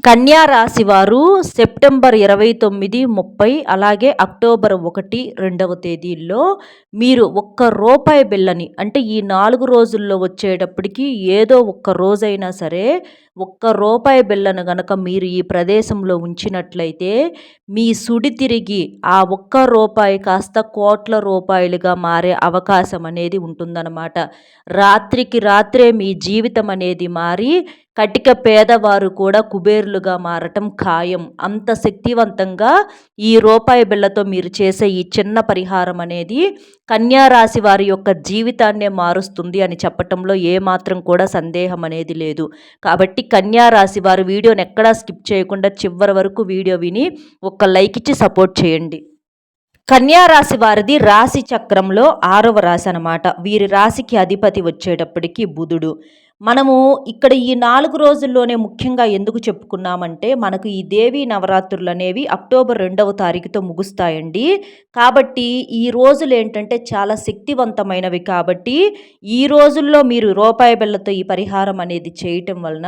కన్యా రాశి వారు సెప్టెంబర్ 29, 30 అలాగే అక్టోబర్ 1, 2వ తేదీల్లో మీరు ఒక్క రూపాయి బిళ్ళని అంటే ఈ 4 రోజుల్లో వచ్చేటప్పటికి ఏదో ఒక్క రోజైనా సరే ఒక్క రూపాయి బిళ్ళను గనక మీరు ఈ ప్రదేశంలో ఉంచినట్లయితే మీ సుడి తిరిగి ఆ ఒక్క రూపాయి కాస్త కోట్ల రూపాయలుగా మారే అవకాశం అనేది ఉంటుందన్నమాట. రాత్రికి రాత్రే మీ జీవితం అనేది మారి కటిక పేదవారు కూడా కుబేరులుగా మారటం ఖాయం. అంత శక్తివంతంగా ఈ రూపాయి బిళ్ళతో మీరు చేసే ఈ చిన్న పరిహారం అనేది కన్యా రాశి వారి యొక్క జీవితాన్నే మారుస్తుంది అని చెప్పటంలో ఏమాత్రం కూడా సందేహం అనేది లేదు. కాబట్టి కన్యా రాశి వారు వీడియోని ఎక్కడా స్కిప్ చేయకుండా చివరి వరకు వీడియో విని ఒక లైక్ ఇచ్చి సపోర్ట్ చేయండి. కన్యా రాశి వారిది రాశి చక్రంలో 6వ రాశి అనమాట. వీరి రాశికి అధిపతి వచ్చేటప్పటికి బుధుడు. మనము ఇక్కడ ఈ 4 రోజుల్లోనే ముఖ్యంగా ఎందుకు చెప్పుకున్నామంటే మనకు ఈ దేవీ నవరాత్రులు అనేవి అక్టోబర్ 2వ తారీఖుతో ముగుస్తాయండి. కాబట్టి ఈ రోజులు ఏంటంటే చాలా శక్తివంతమైనవి. కాబట్టి ఈ రోజుల్లో మీరు రూపాయి బిళ్ళతో ఈ పరిహారం అనేది చేయటం వలన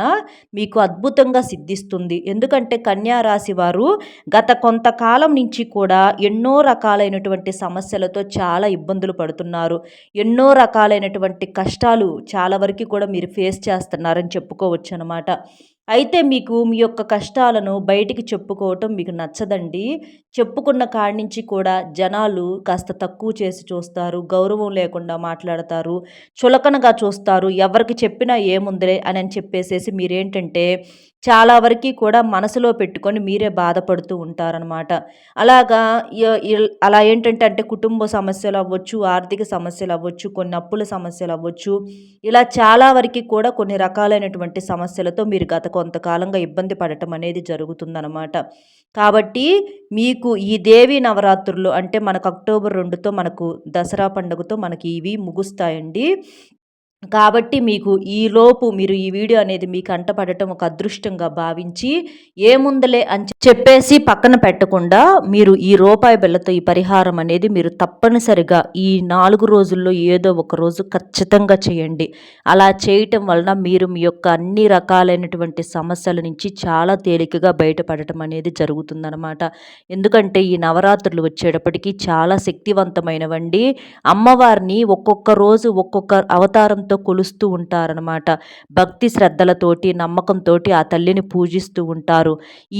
మీకు అద్భుతంగా సిద్ధిస్తుంది. ఎందుకంటే కన్యా రాశి వారు గత కొంతకాలం నుంచి కూడా ఎన్నో రకాలైనటువంటి సమస్యలతో చాలా ఇబ్బందులు పడుతున్నారు. ఎన్నో రకాలైనటువంటి కష్టాలు చాలా వరకు కూడా మీరు ఫేస్ చేస్తున్నారని చెప్పుకోవచ్చు అనమాట. అయితే మీకు మీ యొక్క కష్టాలను బయటికి చెప్పుకోవటం మీకు నచ్చదండి. చెప్పుకున్న కాడి నుంచి కూడా జనాలు కాస్త తక్కువ చేసి చూస్తారు, గౌరవం లేకుండా మాట్లాడతారు, చులకనగా చూస్తారు. ఎవరికి చెప్పినా ఏముందిలే అని చెప్పేసేసి మీరేంటంటే చాలా వరకు కూడా మనసులో పెట్టుకొని మీరే బాధపడుతూ ఉంటారనమాట. అలాగా అలా ఏంటంటే అంటే కుటుంబ సమస్యలు అవ్వచ్చు, ఆర్థిక సమస్యలు అవ్వచ్చు, కొన్ని అప్పుల సమస్యలు అవ్వచ్చు. ఇలా చాలా వరకు కూడా కొన్ని రకాలైనటువంటి సమస్యలతో మీరు గత కొంతకాలంగా ఇబ్బంది పడటం అనేది జరుగుతుందనమాట. కాబట్టి మీకు ఈ దేవీ నవరాత్రులు అంటే మనకు అక్టోబర్ 2తో మనకు దసరా పండుగతో మనకి ఇవి ముగుస్తాయండి. కాబట్టి మీకు ఈలోపు మీరు ఈ వీడియో అనేది మీ కంటపడటం ఒక అదృష్టంగా భావించి ఏముందలే అని చెప్పేసి పక్కన పెట్టకుండా మీరు ఈ రూపాయి బిళ్ళతో ఈ పరిహారం అనేది మీరు తప్పనిసరిగా ఈ 4 రోజుల్లో ఏదో ఒక రోజు ఖచ్చితంగా చేయండి. అలా చేయటం వలన మీరు మీ యొక్క అన్ని రకాలైనటువంటి సమస్యల నుంచి చాలా తేలికగా బయటపడటం అనేది జరుగుతుందన్నమాట. ఎందుకంటే ఈ నవరాత్రులు వచ్చేటప్పటికి చాలా శక్తివంతమైనవండి. అమ్మవారిని ఒక్కొక్క రోజు ఒక్కొక్క అవతారం కొలుస్తూ ఉంటారనమాట. భక్తి శ్రద్ధలతోటి నమ్మకంతోటి ఆ తల్లిని పూజిస్తూ ఉంటారు.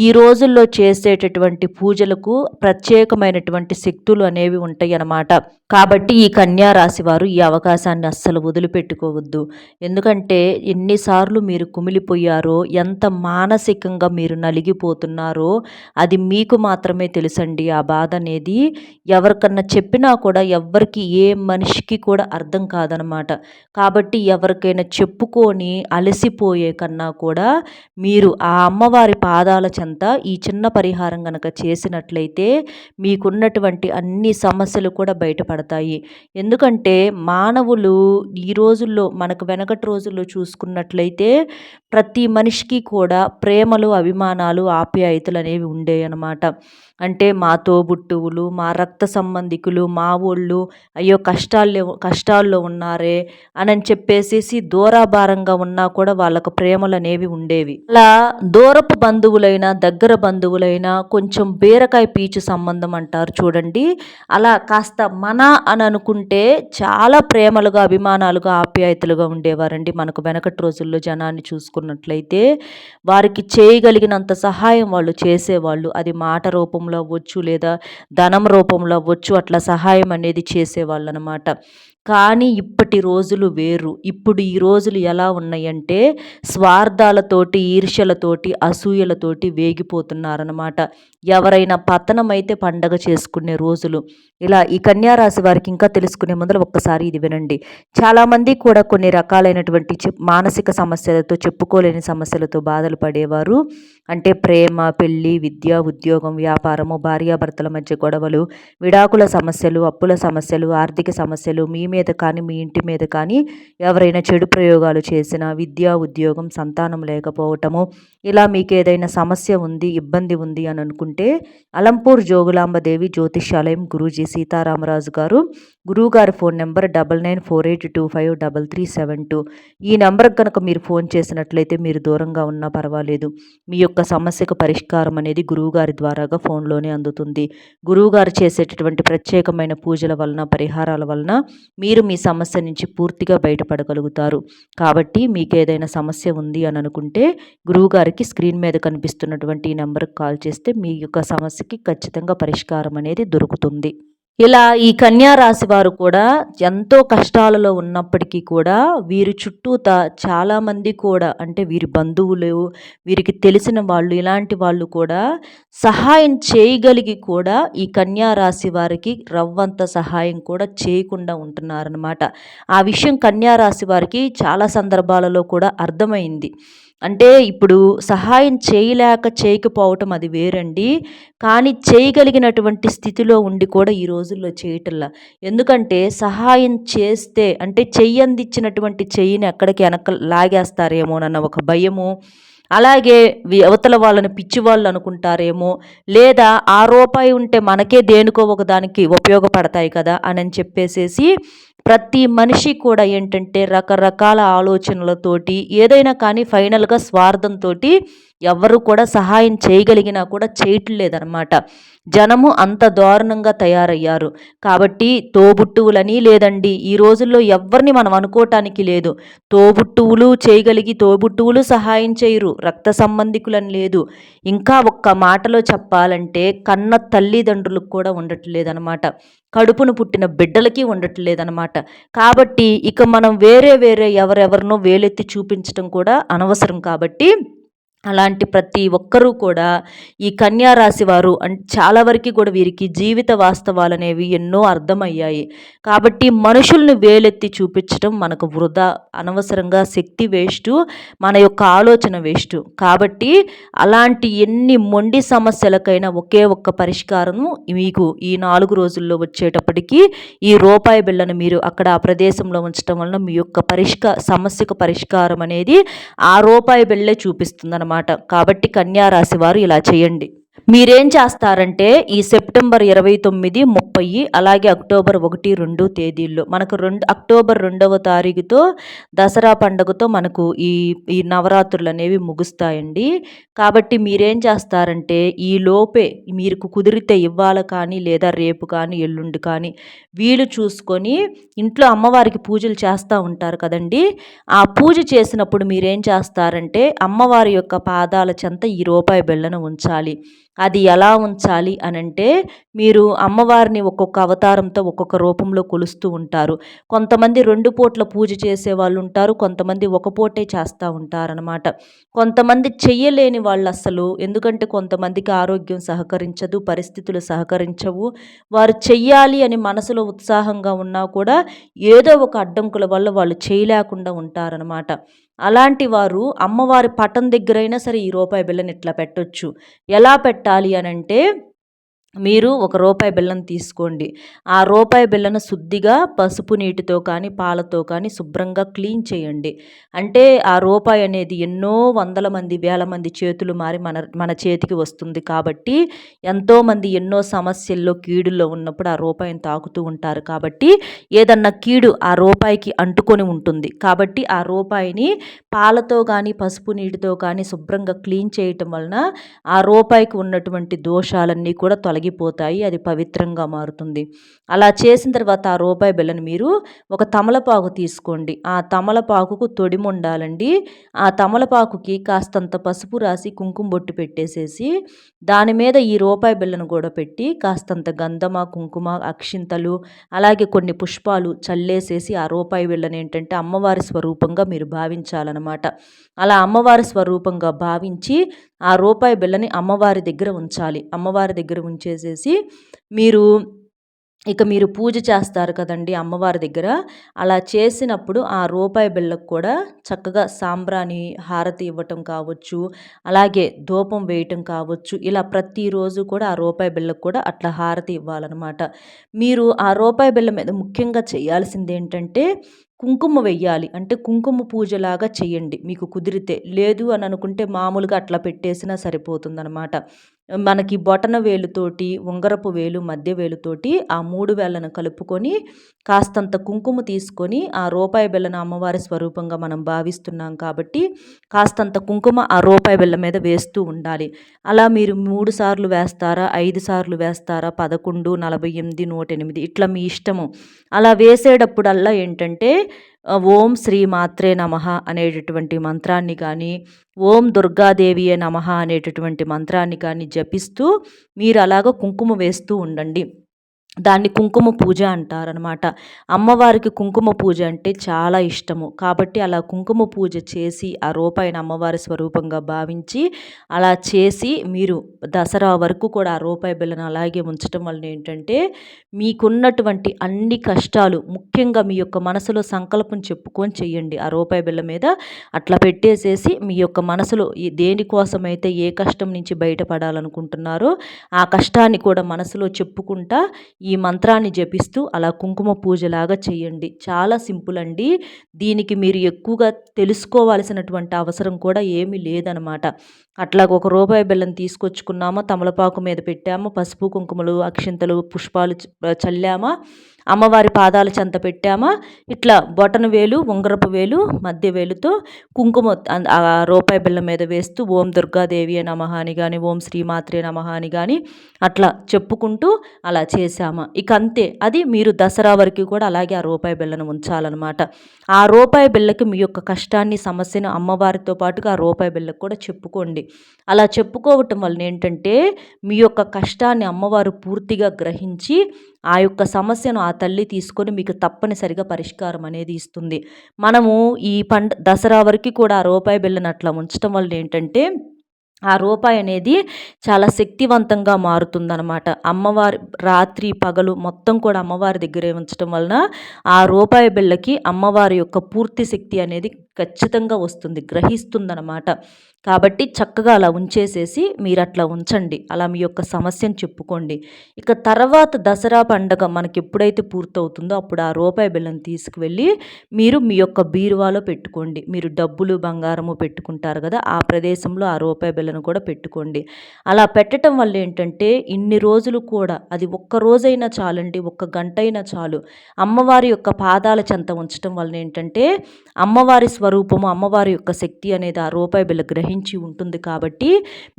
ఈ రోజుల్లో చేసేటటువంటి పూజలకు ప్రత్యేకమైనటువంటి శక్తులు అనేవి ఉంటాయి అన్నమాట. కాబట్టి ఈ కన్యా రాశి వారు ఈ అవకాశాన్ని అస్సలు వదిలిపెట్టుకోవద్దు. ఎందుకంటే ఎన్నిసార్లు మీరు కుమిలిపోయారో, ఎంత మానసికంగా మీరు నలిగిపోతున్నారో అది మీకు మాత్రమే తెలుసండి. ఆ బాధ అనేది ఎవరికన్నా చెప్పినా కూడా ఎవ్వరికి ఏ మనిషికి కూడా అర్థం కాదనమాట. కాబట్టి ఎవరికైనా చెప్పుకొని అలసిపోయే కన్నా కూడా మీరు ఆ అమ్మవారి పాదాల చెంత ఈ చిన్న పరిహారం గనక చేసినట్లయితే మీకున్నటువంటి అన్ని సమస్యలు కూడా బయటపడతాయి. ఎందుకంటే మానవులు ఈ రోజుల్లో మనకు వెనకటి రోజుల్లో చూసుకున్నట్లయితే ప్రతి మనిషికి కూడా ప్రేమలు, అభిమానాలు, ఆప్యాయతలు అనేవి ఉండేవన్నమాట. అంటే మా తోబుట్టువులు, మా రక్త సంబంధికులు, మా వోళ్ళు అయ్యో కష్టాల్లో ఉన్నారే అని చెప్పేసేసి దూరాభారంగా ఉన్నా కూడా వాళ్ళకు ప్రేమలు అనేవి ఉండేవి. అలా దూరపు బంధువులైనా దగ్గర బంధువులైనా కొంచెం బీరకాయ పీచు సంబంధం అంటారు చూడండి. అలా కాస్త మన అని అనుకుంటే చాలా ప్రేమలుగా, అభిమానాలుగా, ఆప్యాయతలుగా ఉండేవారండి. మనకు వెనకటి రోజుల్లో జనాన్ని చూసుకున్నట్లయితే వారికి చేయగలిగినంత సహాయం వాళ్ళు చేసేవాళ్ళు. అది మాట రూపంలో అవ్వచ్చు, లేదా ధనం రూపంలో అవ్వచ్చు. అట్లా సహాయం అనేది చేసేవాళ్ళు అనమాట. కానీ ఇప్పటి రోజులు వేరు. ఇప్పుడు ఈ రోజులు ఎలా ఉన్నాయంటే స్వార్థాలతోటి, ఈర్ష్యలతోటి, అసూయలతోటి వేగిపోతున్నారనమాట. ఎవరైనా పతనమైతే పండగ చేసుకునే రోజులు. ఇలా ఈ కన్యా రాశి వారికి ఇంకా తెలుసుకునే ముందర ఒక్కసారి ఇది వినండి. చాలామంది కూడా కొన్ని రకాలైనటువంటి మానసిక సమస్యలతో, చెప్పుకోలేని సమస్యలతో బాధలు పడేవారు. అంటే ప్రేమ, పెళ్ళి, విద్య, ఉద్యోగం, వ్యాపారము, భార్యాభర్తల మధ్య గొడవలు, విడాకుల సమస్యలు, అప్పుల సమస్యలు, ఆర్థిక సమస్యలు, మీ మీద కానీ మీ ఇంటి మీద కానీ ఎవరైనా చెడు ప్రయోగాలు చేసినా, విద్య, ఉద్యోగం, సంతానం లేకపోవటము, ఇలా మీకు ఏదైనా సమస్య ఉంది, ఇబ్బంది ఉంది అని అనుకుంటే అలంపూర్ జోగులాంబదేవి జ్యోతిష్యాలయం గురూజీ సీతారామరాజు గారు, గురువుగారి ఫోన్ నెంబర్ 9948253372. ఈ నెంబర్కి కనుక మీరు ఫోన్ చేసినట్లయితే మీరు దూరంగా ఉన్నా పర్వాలేదు, మీ యొక్క సమస్యకు పరిష్కారం అనేది గురువుగారి ద్వారాగా ఫోన్లోనే అందుతుంది. గురువుగారు చేసేటటువంటి ప్రత్యేకమైన పూజల వలన, పరిహారాల వలన మీరు మీ సమస్య నుంచి పూర్తిగా బయటపడగలుగుతారు. కాబట్టి మీకు ఏదైనా సమస్య ఉంది అని అనుకుంటే గురువుగారికి స్క్రీన్ మీద కనిపిస్తున్నటువంటి ఈ నెంబర్కి కాల్ చేస్తే మీ యొక్క సమస్యకి ఖచ్చితంగా పరిష్కారం అనేది దొరుకుతుంది. ఇలా ఈ కన్యా రాశి వారు కూడా ఎంతో కష్టాలలో ఉన్నప్పటికీ కూడా వీరి చుట్టూతా చాలామంది కూడా, అంటే వీరి బంధువులు, వీరికి తెలిసిన వాళ్ళు, ఇలాంటి వాళ్ళు కూడా సహాయం చేయగలిగి కూడా ఈ కన్యా రాశి వారికి రవ్వంత సహాయం కూడా చేయకుండా ఉంటున్నారనమాట. ఆ విషయం కన్యా రాశి వారికి చాలా సందర్భాలలో కూడా అర్థమైంది. అంటే ఇప్పుడు సహాయం చేయకపోవటం అది వేరండి. కానీ చేయగలిగినటువంటి స్థితిలో ఉండి కూడా ఈ రోజుల్లో చేయటంలా. ఎందుకంటే సహాయం చేస్తే అంటే చెయ్యందిచ్చినటువంటి చెయ్యిని ఎక్కడికి వెనక లాగేస్తారేమోనన్న ఒక భయము, అలాగే అవతల వాళ్ళని పిచ్చివాళ్ళు అనుకుంటారేమో, లేదా ఆ రూపాయి ఉంటే మనకే దేనికో ఒకదానికి ఉపయోగపడతాయి కదా అని చెప్పేసేసి ప్రతి మనిషి కూడా ఏంటంటే రకరకాల ఆలోచనలతోటి ఏదైనా కానీ ఫైనల్గా స్వార్థంతో ఎవ్వరు కూడా సహాయం చేయగలిగినా కూడా చేయట్లేదన్నమాట. జనము అంత దారుణంగా తయారయ్యారు. కాబట్టి తోబుట్టువులని లేదండి, ఈ రోజుల్లో ఎవ్వరిని మనం అనుకోవటానికి లేదు. తోబుట్టువులు చేయగలిగి తోబుట్టువులు సహాయం చేయరు, రక్త సంబంధికులని లేదు. ఇంకా ఒక్క మాటలో చెప్పాలంటే కన్న తల్లిదండ్రులకు కూడా ఉండట్లేదన్నమాట. కడుపును పుట్టిన బిడ్డలకి ఉండట్లేదన్నమాట. కాబట్టి ఇక మనం వేరే ఎవరెవరినో వేలెత్తి చూపించడం కూడా అనవసరం. కాబట్టి అలాంటి ప్రతి ఒక్కరూ కూడా ఈ కన్యా రాశి వారు చాలా వరకు కూడా వీరికి జీవిత వాస్తవాలు అనేవి ఎన్నో అర్థమయ్యాయి. కాబట్టి మనుషుల్ని వేలెత్తి చూపించడం మనకు వృధా, అనవసరంగా శక్తి వేస్టు, మన యొక్క ఆలోచన వేస్టు. కాబట్టి అలాంటి ఎన్ని మొండి సమస్యలకైనా ఒకే ఒక్క పరిష్కారము మీకు ఈ 4 రోజుల్లో వచ్చేటప్పటికి ఈ రూపాయి బిళ్ళను మీరు అక్కడ ఆ ప్రదేశంలో ఉంచడం వలన మీ యొక్క సమస్యకు పరిష్కారం అనేది ఆ రూపాయి బిళ్ళే చూపిస్తుంది. కాబట్టి కన్యా రాశి వారు ఇలా చేయండి. మీరేం చేస్తారంటే ఈ సెప్టెంబర్ 29, 30 అలాగే అక్టోబర్ 1, 2 తేదీల్లో మనకు అక్టోబర్ 2వ తారీఖుతో దసరా పండుగతో మనకు ఈ నవరాత్రులు అనేవి ముగుస్తాయండి. కాబట్టి మీరేం చేస్తారంటే ఈ లోపే మీకు కుదిరితే ఇవ్వాల కానీ లేదా రేపు కానీ ఎల్లుండి కానీ వీలు చూసుకొని ఇంట్లో అమ్మవారికి పూజలు చేస్తూ ఉంటారు కదండి. ఆ పూజ చేసినప్పుడు మీరేం చేస్తారంటే అమ్మవారి యొక్క పాదాల చెంత ఈ రూపాయి బిళ్ళను ఉంచాలి. అది ఎలా ఉంచాలి అనంటే మీరు అమ్మవారిని ఒక్కొక్క అవతారంతో ఒక్కొక్క రూపంలో కొలుస్తూ ఉంటారు. కొంతమంది 2 పూట్ల పూజ చేసే వాళ్ళు ఉంటారు, కొంతమంది ఒక పూటే చేస్తూ ఉంటారనమాట. కొంతమంది చెయ్యలేని వాళ్ళు అసలు, ఎందుకంటే కొంతమందికి ఆరోగ్యం సహకరించదు, పరిస్థితులు సహకరించవు. వారు చెయ్యాలి అని మనసులో ఉత్సాహంగా ఉన్నా కూడా ఏదో ఒక అడ్డంకుల వల్ల వాళ్ళు చేయలేకుండా ఉంటారనమాట. అలాంటి వారు అమ్మవారి పటం దగ్గరైనా సరే ఈ రూపాయి బిళ్ళని ఇట్లా పెట్టొచ్చు. ఎలా పెట్టాలి అనంటే మీరు ఒక రూపాయి బిళ్ళను తీసుకోండి. ఆ రూపాయి బిళ్ళను శుద్ధిగా పసుపు నీటితో కానీ పాలతో కానీ శుభ్రంగా క్లీన్ చేయండి. అంటే ఆ రూపాయి అనేది ఎన్నో వందల మంది, వేల మంది చేతులు మారి మన చేతికి వస్తుంది. కాబట్టి ఎంతోమంది ఎన్నో సమస్యల్లో, కీడుల్లో ఉన్నప్పుడు ఆ రూపాయిని తాకుతూ ఉంటారు. కాబట్టి ఏదన్నా కీడు ఆ రూపాయికి అంటుకొని ఉంటుంది. కాబట్టి ఆ రూపాయిని పాలతో కానీ పసుపు నీటితో కానీ శుభ్రంగా క్లీన్ చేయటం వలన ఆ రూపాయికి ఉన్నటువంటి దోషాలన్నీ కూడా తొలగిపోతాయి. అది పవిత్రంగా మారుతుంది. అలా చేసిన తర్వాత ఆ రూపాయి బిళ్ళను మీరు ఒక తమలపాకు తీసుకోండి. ఆ తమలపాకుకు తొడిమ ఉండాలండి. ఆ తమలపాకుకి కాస్తంత పసుపు రాసి కుంకుమ బొట్టు పెట్టేసేసి దాని మీద ఈ రూపాయి బిళ్ళను కూడా పెట్టి కాస్తంత గంధమ, కుంకుమ, అక్షింతలు అలాగే కొన్ని పుష్పాలు చల్లేసేసి ఆ రూపాయి బిళ్ళను ఏంటంటే అమ్మవారి స్వరూపంగా మీరు భావించాలన్నమాట. అలా అమ్మవారి స్వరూపంగా భావించి ఆ రూపాయి బిళ్ళని అమ్మవారి దగ్గర ఉంచాలి. అమ్మవారి దగ్గర ఉంచేసేసి మీరు ఇక మీరు పూజ చేస్తారు కదండీ అమ్మవారి దగ్గర. అలా చేసినప్పుడు ఆ రూపాయి బిళ్ళకు కూడా చక్కగా సాంబ్రాణి హారతి ఇవ్వటం కావచ్చు, అలాగే ధూపం వేయటం కావచ్చు. ఇలా ప్రతిరోజు కూడా ఆ రూపాయి బిళ్ళకు కూడా అట్లా హారతి ఇవ్వాలనమాట. మీరు ఆ రూపాయి బిళ్ళ మీద ముఖ్యంగా చేయాల్సిందేంటంటే కుంకుమ వెయ్యాలి. అంటే కుంకుమ పూజలాగా చెయ్యండి మీకు కుదిరితే. లేదు అని అనుకుంటే మామూలుగా అట్లా పెట్టేసినా సరిపోతుందనమాట. మనకి బొటన వేలుతోటి, ఉంగరపు వేలు, మధ్య వేలుతోటి ఆ 3 వేళ్ళను కలుపుకొని కాస్తంత కుంకుమ తీసుకొని ఆ రూపాయి బిళ్ళను అమ్మవారి స్వరూపంగా మనం భావిస్తున్నాం కాబట్టి కాస్తంత కుంకుమ ఆ రూపాయి బిళ్ళ మీద వేస్తూ ఉండాలి. అలా మీరు 3 సార్లు వేస్తారా, 5 సార్లు వేస్తారా, 11, 48, 108 ఇట్లా మీ ఇష్టము. అలా వేసేటప్పుడల్లా ఏంటంటే ఓం శ్రీ మాత్రే నమః అనేటటువంటి మంత్రాన్ని కానీ, ఓం దుర్గాదేవియే నమః అనేటటువంటి మంత్రాన్ని కానీ జపిస్తూ మీరు అలాగ కుంకుమ వేస్తూ ఉండండి. దాన్ని కుంకుమ పూజ అంటారనమాట. అమ్మవారికి కుంకుమ పూజ అంటే చాలా ఇష్టము. కాబట్టి అలా కుంకుమ పూజ చేసి ఆ రూపాయిని అమ్మవారి స్వరూపంగా భావించి అలా చేసి మీరు దసరా వరకు కూడా ఆ రూపాయి బిళ్ళను అలాగే ఉంచటం వలన ఏంటంటే మీకున్నటువంటి అన్ని కష్టాలు ముఖ్యంగా మీ యొక్క మనసులో సంకల్పం చెప్పుకొని చెయ్యండి. ఆ రూపాయి బిళ్ళ మీద అట్లా పెట్టేసేసి మీ యొక్క మనసులో దేనికోసమైతే ఏ కష్టం నుంచి బయటపడాలనుకుంటున్నారో ఆ కష్టాన్ని కూడా మనసులో చెప్పుకుంటా ఈ మంత్రాన్ని జపిస్తూ అలా కుంకుమ పూజలాగా చేయండి. చాలా సింపుల్ అండి. దీనికి మీరు ఎక్కువగా తెలుసుకోవాల్సినటువంటి అవసరం కూడా ఏమీ లేదనమాట. అట్లాగ ఒక రూపాయి బిళ్ళను తీసుకొచ్చుకున్నామా, తమలపాకు మీద పెట్టామా, పసుపు, కుంకుమలు, అక్షింతలు, పుష్పాలు చల్లామా, అమ్మవారి పాదాల చెంత పెట్టామా, ఇట్లా బొటన వేలు, ఉంగరపు వేలు, మధ్య వేలుతో కుంకుమ ఆ రూపాయి బిళ్ళ మీద వేస్తూ ఓం దుర్గాదేవియే నమః అని గాని, ఓం శ్రీమాత్రే నమః అని గాని అట్లా చెప్పుకుంటూ అలా చేశామా ఇక అంతే. అది మీరు దసరా వరకు కూడా అలాగే ఆ రూపాయి బిళ్ళను ఉంచాలన్నమాట. ఆ రూపాయి బిళ్ళకి మీ యొక్క కష్టాన్ని, సమస్యను అమ్మవారితో పాటుగా ఆ రూపాయి బిళ్ళకు కూడా చెప్పుకోండి. అలా చెప్పుకోవటం వలన ఏంటంటే మీ యొక్క కష్టాన్ని అమ్మవారు పూర్తిగా గ్రహించి ఆ యొక్క సమస్యను ఆ తల్లి తీసుకొని మీకు తప్పనిసరిగా పరిష్కారం అనేది ఇస్తుంది. మనము ఈ దసరా వరకు కూడా ఆ రూపాయి బిళ్ళను అట్లా ఉంచటం వల్ల ఏంటంటే ఆ రూపాయి అనేది చాలా శక్తివంతంగా మారుతుందనమాట. అమ్మవారి రాత్రి పగలు మొత్తం కూడా అమ్మవారి దగ్గరే ఉంచటం వలన ఆ రూపాయి బిళ్ళకి అమ్మవారి యొక్క పూర్తి శక్తి అనేది ఖచ్చితంగా వస్తుంది, గ్రహిస్తుందనమాట. కాబట్టి చక్కగా అలా ఉంచేసేసి మీరు అట్లా ఉంచండి. అలా మీ యొక్క సమస్యను చెప్పుకోండి. ఇక తర్వాత దసరా పండగ మనకి ఎప్పుడైతే పూర్తవుతుందో అప్పుడు ఆ రూపాయి బిళ్ళను తీసుకువెళ్ళి మీరు మీ యొక్క బీరువాలో పెట్టుకోండి. మీరు డబ్బులు, బంగారము పెట్టుకుంటారు కదా, ఆ ప్రదేశంలో ఆ రూపాయి బిళ్ళను కూడా పెట్టుకోండి. అలా పెట్టడం వల్ల ఏంటంటే ఇన్ని రోజులు కూడా అది ఒక్క రోజైనా చాలండి, ఒక్క గంటైనా చాలు అమ్మవారి యొక్క పాదాల చెంత ఉంచటం వలన ఏంటంటే అమ్మవారి స్వరూపము, అమ్మవారి యొక్క శక్తి అనేది ఆ రూపాయి బిళ్ళ గ్రహించి ఉంటుంది కాబట్టి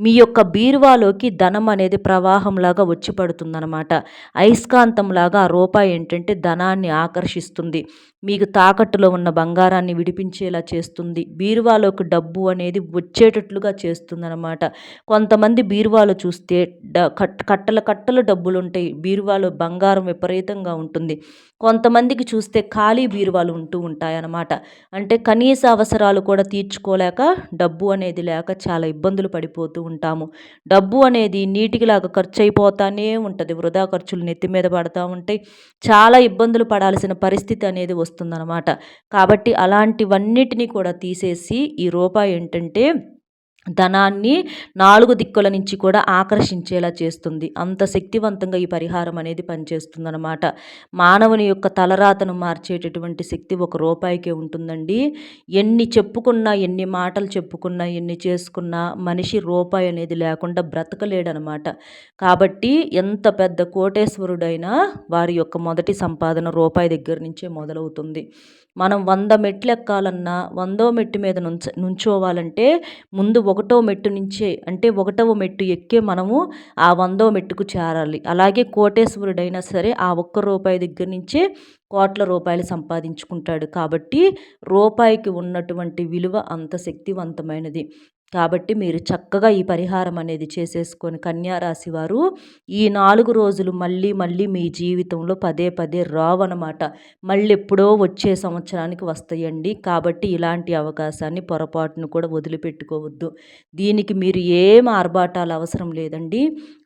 మీ యొక్క బీరువాలోకి ధనం అనేది ప్రవాహంలాగా వచ్చి పడుతుందన్నమాట. అయస్కాంతంలాగా ఆ రూపాయి ఏంటంటే ధనాన్ని ఆకర్షిస్తుంది. మీకు తాకట్టులో ఉన్న బంగారాన్ని విడిపించేలా చేస్తుంది. బీరువాలోకి డబ్బు అనేది వచ్చేటట్లుగా చేస్తుందన్నమాట. కొంతమంది బీరువాలో చూస్తే కట్టల కట్టల డబ్బులుంటాయి. బీరువాలో బంగారం విపరీతంగా ఉంటుంది. కొంతమందికి చూస్తే ఖాళీ బీరువాలు ఉంటూ ఉంటాయన్నమాట. అంటే కనీస అవసరాలు కూడా తీర్చుకోలేక డబ్బు అనేది లేక చాలా ఇబ్బందులు పడిపోతూ ఉంటాము. డబ్బు అనేది నీటికిలాగా ఖర్చు అయిపోతానే ఉంటుంది. వృధా ఖర్చులు నెత్తి మీద పడతా ఉంటాయి. చాలా ఇబ్బందులు పడాల్సిన పరిస్థితి అనేది వస్తుందన్నమాట. కాబట్టి అలాంటివన్నిటిని కూడా తీసేసి ఈ రూపాయి ఏంటంటే ధనాన్ని 4 దిక్కుల నుంచి కూడా ఆకర్షించేలా చేస్తుంది. అంత శక్తివంతంగా ఈ పరిహారం అనేది పనిచేస్తుందన్నమాట. మానవుని యొక్క తలరాతను మార్చేటటువంటి శక్తి ఒక రూపాయికే ఉంటుందండి. ఎన్ని చెప్పుకున్నా, ఎన్ని మాటలు చెప్పుకున్నా, ఎన్ని చేసుకున్నా మనిషి రూపాయి అనేది లేకుండా బ్రతకలేడనమాట. కాబట్టి ఎంత పెద్ద కోటేశ్వరుడైనా వారి యొక్క మొదటి సంపాదన రూపాయి దగ్గర నుంచే మొదలవుతుంది. మనం 100 మెట్లు ఎక్కాలన్నా 100వ మెట్టు మీద నుంచోవాలంటే ముందు 1వ మెట్టు నుంచే, అంటే 1వ మెట్టు ఎక్కే మనము ఆ 100వ మెట్టుకు చేరాలి. అలాగే కోటేశ్వరుడైనా సరే ఆ ఒక్క రూపాయి దగ్గర నుంచే కోట్ల రూపాయలు సంపాదించుకుంటాడు. కాబట్టి రూపాయికి ఉన్నటువంటి విలువ అంత శక్తివంతమైనది. కాబట్టి మీరు చక్కగా ఈ పరిహారం అనేది చేసేసుకొని కన్యా రాశి వారు ఈ 4 రోజులు మళ్ళీ మళ్ళీ మీ జీవితంలో పదే పదే రావనమాట. మళ్ళీ ఎప్పుడో వచ్చే సంవత్సరానికి వస్తాయండి. కాబట్టి ఇలాంటి అవకాశాన్ని పొరపాటును కూడా వదిలిపెట్టుకోవద్దు. దీనికి మీరు ఏం ఆర్భాటాలు అవసరం లేదండి.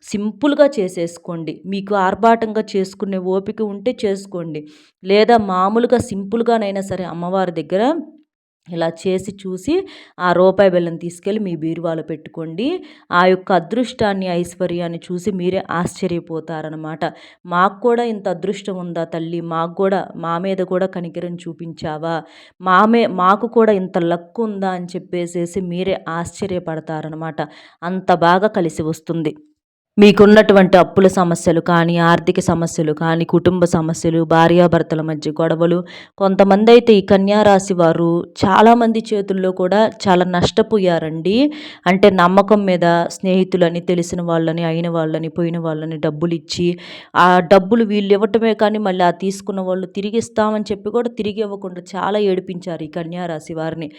సింపుల్‌గా చేసేసుకోండి. మీకు ఆర్భాటంగా చేసుకునే ఓపిక ఉంటే చేసుకోండి. లేదా మామూలుగా సింపుల్‌గానైనా సరే అమ్మవారి దగ్గర ఇలా చేసి చూసి ఆ రూపాయి బిళ్ళని తీసుకెళ్ళి మీ బీరువాలో పెట్టుకోండి. ఆ యొక్క అదృష్టాన్ని, ఐశ్వర్యాన్ని చూసి మీరే ఆశ్చర్యపోతారనమాట. మాకు కూడా ఇంత అదృష్టం ఉందా తల్లి? మా మీద కూడా కనికరం చూపించావా? మాకు కూడా ఇంత లక్ ఉందా? అని చెప్పేసేసి మీరే ఆశ్చర్యపడతారనమాట. అంత బాగా కలిసి వస్తుంది. మీకున్నటువంటి అప్పుల సమస్యలు కానీ, ఆర్థిక సమస్యలు కానీ, కుటుంబ సమస్యలు, భార్యాభర్తల మధ్య గొడవలు, కొంతమందైతే ఈ కన్యా రాశి వారు చాలామంది చేతుల్లో కూడా చాలా నష్టపోయారండి. అంటే నమ్మకం మీద స్నేహితులని, తెలిసిన వాళ్ళని, అయిన వాళ్ళని, పోయిన వాళ్ళని డబ్బులిచ్చి, ఆ డబ్బులు వీళ్ళివ్వటమే కానీ మళ్ళీ ఆ తీసుకున్న వాళ్ళు తిరిగిస్తామని చెప్పి కూడా తిరిగి ఇవ్వకుండా చాలా ఏడిపించారు ఈ కన్యా రాశి వారిని.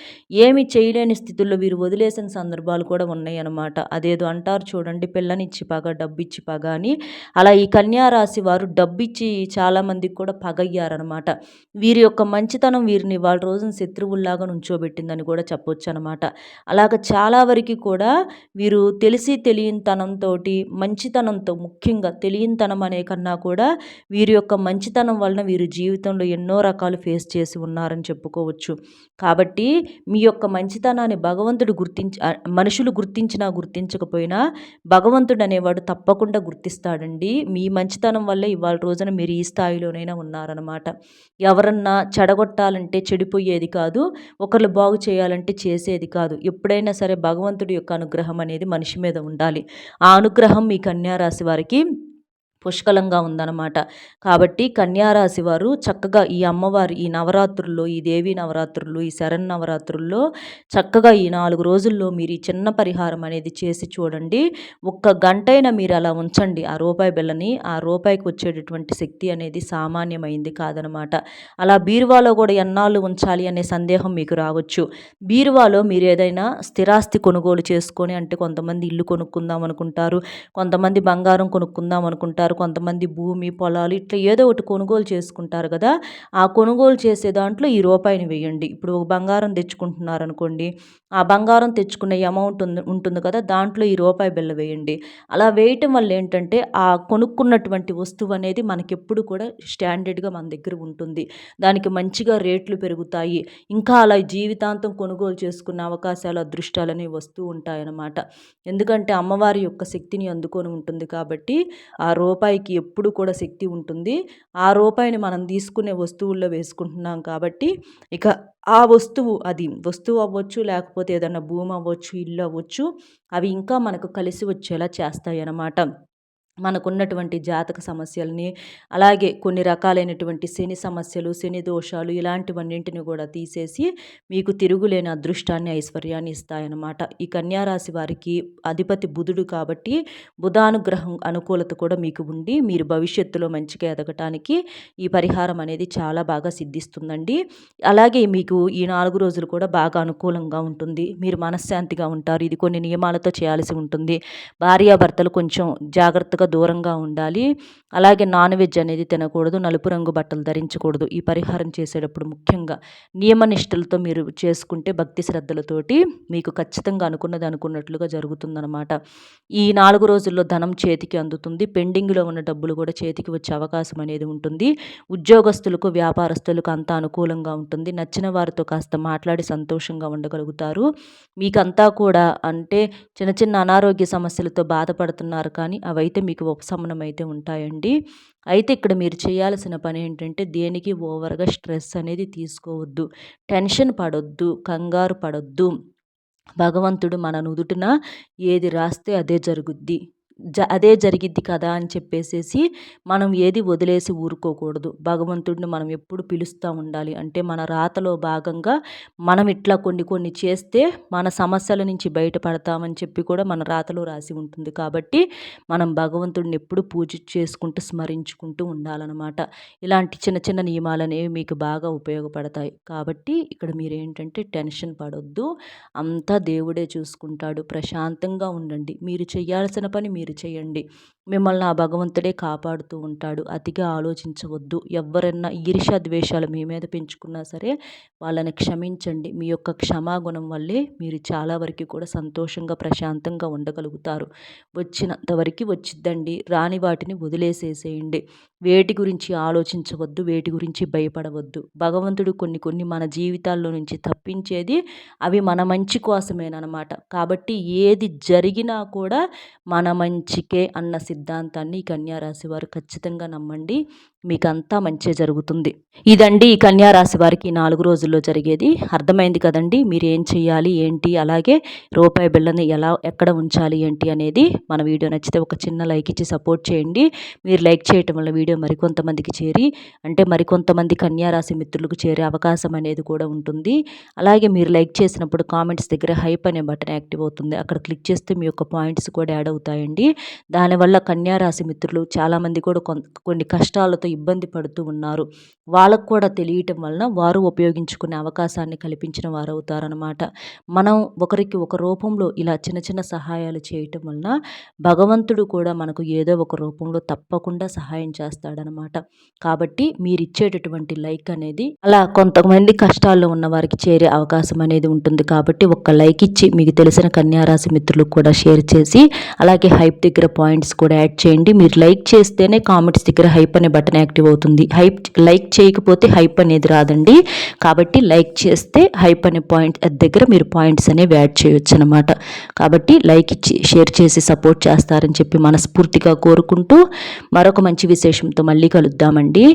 ఏమి చేయలేని స్థితుల్లో వీరు వదిలేసిన సందర్భాలు కూడా ఉన్నాయన్నమాట. అదేదో అంటారు చూడండి, పిల్లనిచ్చి పగ, డబ్బిచ్చి పగ అని. అలా ఈ కన్యా రాశి వారు డబ్బిచ్చి చాలామందికి కూడా పగయ్యారనమాట. వీరి యొక్క మంచితనం వీరిని ఇవాళ రోజున శత్రువుల్లాగా నుంచోబెట్టిందని కూడా చెప్పొచ్చనమాట. అలాగ చాలా వరకి కూడా వీరు తెలిసి తెలియనితనంతోటి, మంచితనంతో, ముఖ్యంగా తెలియనితనం అనే కన్నా కూడా వీరి యొక్క మంచితనం వలన వీరు జీవితంలో ఎన్నో రకాలు ఫేస్ చేసి ఉన్నారని చెప్పుకోవచ్చు. కాబట్టి మీ యొక్క మంచితనాన్ని భగవంతుడు మనుషులు గుర్తించినా గుర్తించకపోయినా భగవంతుడు అనేవాడు తప్పకుండా గుర్తిస్తాడండి. మీ మంచితనం వల్లే ఇవాళ రోజున మీరు ఈ స్థాయిలోనైనా ఉన్నారనమాట. ఎవరన్నా చెడగొట్టాలంటే చెడిపోయేది కాదు. ఒకళ్ళు బాగు చేయాలంటే చేసేది కాదు. ఎప్పుడైనా సరే భగవంతుడి యొక్క అనుగ్రహం అనేది మనిషి మీద ఉండాలి. ఆ అనుగ్రహం మీ కన్యా రాశి వారికి పుష్కలంగా ఉందన్నమాట. కాబట్టి కన్యారాశి వారు చక్కగా ఈ అమ్మవారి ఈ నవరాత్రుల్లో, ఈ దేవీ నవరాత్రులు, ఈ శరన్నవరాత్రుల్లో చక్కగా ఈ 4 రోజుల్లో మీరు ఈ చిన్న పరిహారం అనేది చేసి చూడండి. ఒక్క గంటైనా మీరు అలా ఉంచండి ఆ రూపాయి బిళ్ళని. ఆ రూపాయికి వచ్చేటటువంటి శక్తి అనేది సామాన్యమైంది కాదనమాట. అలా బీరువాలో కూడా ఎన్నాళ్ళు ఉంచాలి అనే సందేహం మీకు రావచ్చు. బీరువాలో మీరు ఏదైనా స్థిరాస్తి కొనుగోలు చేసుకొని, అంటే కొంతమంది ఇల్లు కొనుక్కుందాం అనుకుంటారు, కొంతమంది బంగారం కొనుక్కుందాం అనుకుంటారు, కొంతమంది భూమి, పొలాలు ఇట్లా ఏదో ఒకటి కొనుగోలు చేసుకుంటారు కదా! ఆ కొనుగోలు చేసే దాంట్లో ఈ రూపాయిని వేయండి. ఇప్పుడు ఒక బంగారం తెచ్చుకుంటున్నారనుకోండి, ఆ బంగారం తెచ్చుకునే అమౌంట్ ఉంటుంది కదా! దాంట్లో ఈ రూపాయి బిళ్ళ వేయండి. అలా వేయటం వల్ల ఏంటంటే, ఆ కొనుక్కున్నటువంటి వస్తువు అనేది మనకెప్పుడు కూడా స్టాండర్డ్‌గా మన దగ్గర ఉంటుంది. దానికి మంచిగా రేట్లు పెరుగుతాయి. ఇంకా అలా జీవితాంతం కొనుగోలు చేసుకునే అవకాశాలు, అదృష్టాలనేవి వస్తూ ఉంటాయన్నమాట. ఎందుకంటే అమ్మవారి యొక్క శక్తిని అందుకొని ఉంటుంది కాబట్టి ఆ రూపాయికి ఎప్పుడు కూడా శక్తి ఉంటుంది. ఆ రూపాయిని మనం తీసుకునే వస్తువుల్లో వేసుకుంటున్నాం కాబట్టి ఇక ఆ వస్తువు అవ్వచ్చు, లేకపోతే ఏదన్నా భూమి అవ్వచ్చు, ఇల్లు అవ్వచ్చు, అవి ఇంకా మనకు కలిసి వచ్చేలా చేస్తాయన్నమాట. మనకున్నటువంటి జాతక సమస్యలని, అలాగే కొన్ని రకాలైనటువంటి శని సమస్యలు, శని దోషాలు ఇలాంటివన్నింటిని కూడా తీసేసి మీకు తిరుగులేని అదృష్టాన్ని, ఐశ్వర్యాన్ని ఇస్తాయన్నమాట. ఈ కన్యా రాశి వారికి అధిపతి బుధుడు కాబట్టి బుధానుగ్రహం అనుకూలత కూడా మీకు ఉండి మీరు భవిష్యత్తులో మంచిగా ఎదగటానికి ఈ పరిహారం అనేది చాలా బాగా సిద్ధిస్తుందండి. అలాగే మీకు ఈ 4 రోజులు కూడా బాగా అనుకూలంగా ఉంటుంది. మీరు మనశ్శాంతిగా ఉంటారు. ఇది కొన్ని నియమాలతో చేయాల్సి ఉంటుంది. భార్యాభర్తలు కొంచెం జాగ్రత్తగా దూరంగా ఉండాలి. అలాగే నాన్ వెజ్ అనేది తినకూడదు. నలుపు రంగు బట్టలు ధరించకూడదు. ఈ పరిహారం చేసేటప్పుడు ముఖ్యంగా నియమనిష్టలతో మీరు చేసుకుంటే భక్తి శ్రద్ధలతోటి మీకు ఖచ్చితంగా అనుకున్నది అనుకున్నట్లుగా జరుగుతుందనమాట. ఈ 4 రోజుల్లో ధనం చేతికి అందుతుంది. పెండింగ్‌లో ఉన్న డబ్బులు కూడా చేతికి వచ్చే అవకాశం అనేది ఉంటుంది. ఉద్యోగస్తులకు, వ్యాపారస్తులకు అంతా అనుకూలంగా ఉంటుంది. నచ్చిన వారితో కాస్త మాట్లాడి సంతోషంగా ఉండగలుగుతారు. మీకంతా కూడా అంటే చిన్న చిన్న అనారోగ్య సమస్యలతో బాధపడుతున్నారు కానీ అవైతే మీకు ఉపశమనం అయితే ఉంటాయండి. అయితే ఇక్కడ మీరు చేయాల్సిన పని ఏంటంటే దేనికి ఓవర్‌గా స్ట్రెస్ అనేది తీసుకోవద్దు. టెన్షన్ పడొద్దు. కంగారు పడొద్దు. భగవంతుడు మన నుదుటిన ఏది రాస్తే అదే జరుగుద్ది. అదే జరిగిద్ది కదా అని చెప్పేసేసి మనం ఏది వదిలేసి ఊరుకోకూడదు. భగవంతుడిని మనం ఎప్పుడు పిలుస్తూ ఉండాలి. అంటే మన రాతలో భాగంగా మనం ఇట్లా కొన్ని చేస్తే మన సమస్యల నుంచి బయటపడతామని చెప్పి కూడా మన రాతలో రాసి ఉంటుంది. కాబట్టి మనం భగవంతుడిని ఎప్పుడు పూజ చేసుకుంటూ స్మరించుకుంటూ ఉండాలన్నమాట. ఇలాంటి చిన్న చిన్న నియమాలనేవి మీకు బాగా ఉపయోగపడతాయి. కాబట్టి ఇక్కడ మీరేంటంటే టెన్షన్ పడొద్దు. అంతా దేవుడే చూసుకుంటాడు. ప్రశాంతంగా ఉండండి. మీరు చేయాల్సిన పని మీరు చేయండి. మిమ్మల్ని ఆ భగవంతుడే కాపాడుతూ ఉంటాడు. అతిగా ఆలోచించవద్దు. ఎవ్వరన్నా ఈర్ష్య ద్వేషాలు మీ మీద పెంచుకున్నా సరే వాళ్ళని క్షమించండి. మీ యొక్క క్షమాగుణం వల్లే మీరు చాలా వరకు కూడా సంతోషంగా ప్రశాంతంగా ఉండగలుగుతారు. వచ్చినంత వరకు వచ్చిద్దండి. రాని వాటిని వదిలేసేసేయండి. వేటి గురించి ఆలోచించవద్దు. వేటి గురించి భయపడవద్దు. భగవంతుడు కొన్ని మన జీవితాల్లో నుంచి తప్పించేది అవి మన మంచి కోసమేనమాట. కాబట్టి ఏది జరిగినా కూడా మన మంచికే అన్న సిద్ధాంతాన్ని ఈ కన్యా రాశి వారు ఖచ్చితంగా నమ్మండి. మీకంతా మంచే జరుగుతుంది. ఇదండి ఈ కన్యా రాశి వారికి 4 రోజుల్లో జరిగేది. అర్థమైంది కదండి. మీరు ఏం చేయాలి ఏంటి, అలాగే రూపాయి బిళ్ళని ఎక్కడ ఉంచాలి ఏంటి అనేది. మన వీడియో నచ్చితే ఒక చిన్న లైక్ ఇచ్చి సపోర్ట్ చేయండి. మీరు లైక్ చేయటం వల్ల వీడియో మరికొంతమందికి చేరి మరికొంతమంది కన్యా రాశి మిత్రులకు చేరే అవకాశం అనేది కూడా ఉంటుంది. అలాగే మీరు లైక్ చేసినప్పుడు కామెంట్స్ దగ్గర హైప్ అనే బటన్ యాక్టివ్ అవుతుంది. అక్కడ క్లిక్ చేస్తే మీ యొక్క పాయింట్స్ కూడా యాడ్ అవుతాయండి. దానివల్ల కన్యా రాశి మిత్రులు చాలామంది కూడా కొన్ని కష్టాలతో ఇబ్బంది పడుతూ ఉన్నారు. వాళ్ళకు కూడా తెలియటం వలన వారు ఉపయోగించుకునే అవకాశాన్ని కల్పించిన వారు అవుతారనమాట. మనం ఒకరికి ఒక రూపంలో ఇలా చిన్న చిన్న సహాయాలు చేయటం వలన భగవంతుడు కూడా మనకు ఏదో ఒక రూపంలో తప్పకుండా సహాయం చేస్తాడనమాట. కాబట్టి మీరు ఇచ్చేటటువంటి లైక్ అనేది అలా కొంతమంది కష్టాల్లో ఉన్న వారికి చేరే అవకాశం అనేది ఉంటుంది. కాబట్టి ఒక్క లైక్ ఇచ్చి మీకు తెలిసిన కన్యా రాశి మిత్రులకు కూడా షేర్ చేసి అలాగే హైప్ దగ్గర పాయింట్స్ కూడా యాడ్ చేయండి. మీరు లైక్ చేస్తేనే కామెంట్స్ దగ్గర హైప్ అనే బటన్ యాక్టివ్ అవుతుంది. లైక్ చేయకపోతే హైప్ అనేది రాదండి. కాబట్టి లైక్ చేస్తే హైప్ అనే పాయింట్ దగ్గర మీరు పాయింట్స్ అనేవి యాడ్ చేయొచ్చు అనమాట. కాబట్టి లైక్ ఇచ్చి షేర్ చేసి సపోర్ట్ చేస్తారని చెప్పి మనస్ఫూర్తిగా కోరుకుంటూ మరొక మంచి విశేషంతో మళ్ళీ కలుద్దామండి.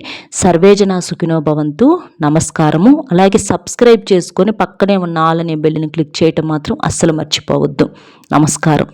సర్వేజన సుఖినో భవంతు. నమస్కారము. అలాగే సబ్స్క్రైబ్ చేసుకొని పక్కనే ఉన్న ఆల్ అనే బెల్ని క్లిక్ చేయటం మాత్రం అస్సలు మర్చిపోవద్దు. నమస్కారం.